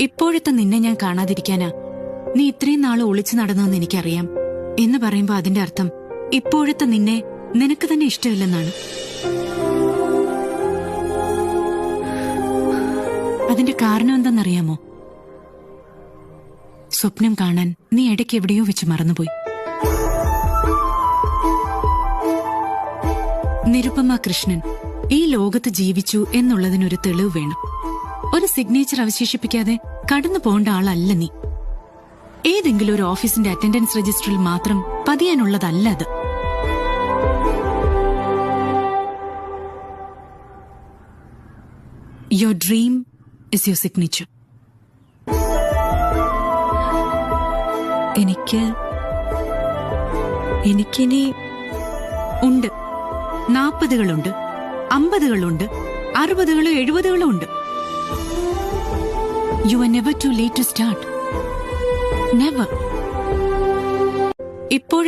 ഇപ്പോഴത്തെ നിന്നെ ഞാൻ കാണാതിരിക്കാനാ നീ ഇത്രയും നാള് ഒളിച്ചു നടന്നെന്ന് എനിക്കറിയാം എന്ന് പറയുമ്പോ അതിന്റെ അർത്ഥം ഇപ്പോഴത്തെ നിന്നെ നിനക്ക് തന്നെ ഇഷ്ടമില്ലെന്നാണ്. അതിന്റെ കാരണം എന്തെന്നറിയാമോ? സ്വപ്നം കാണാൻ നീ ഇടയ്ക്ക് എവിടെയോ വെച്ച് മറന്നുപോയി. നിരുപമ കൃഷ്ണൻ ഈ ലോകത്ത് ജീവിച്ചു എന്നുള്ളതിനൊരു തെളിവ് വേണം. ഒരു സിഗ്നേച്ചർ അവശേഷിപ്പിക്കാതെ കടന്നു പോകേണ്ട ആളല്ല നീ. ഏതെങ്കിലും ഒരു ഓഫീസിന്റെ അറ്റൻഡൻസ് രജിസ്റ്ററിൽ മാത്രം പതിയാനുള്ളതല്ല അത്. Your dream is your signature. എനിക്കിനി ഉണ്ട്. 40കളുണ്ട്, 50കളുണ്ട്, 60കളും 70കളും ഉണ്ട്. You are never too late to start. Never. ഇപ്പോഴത്തെ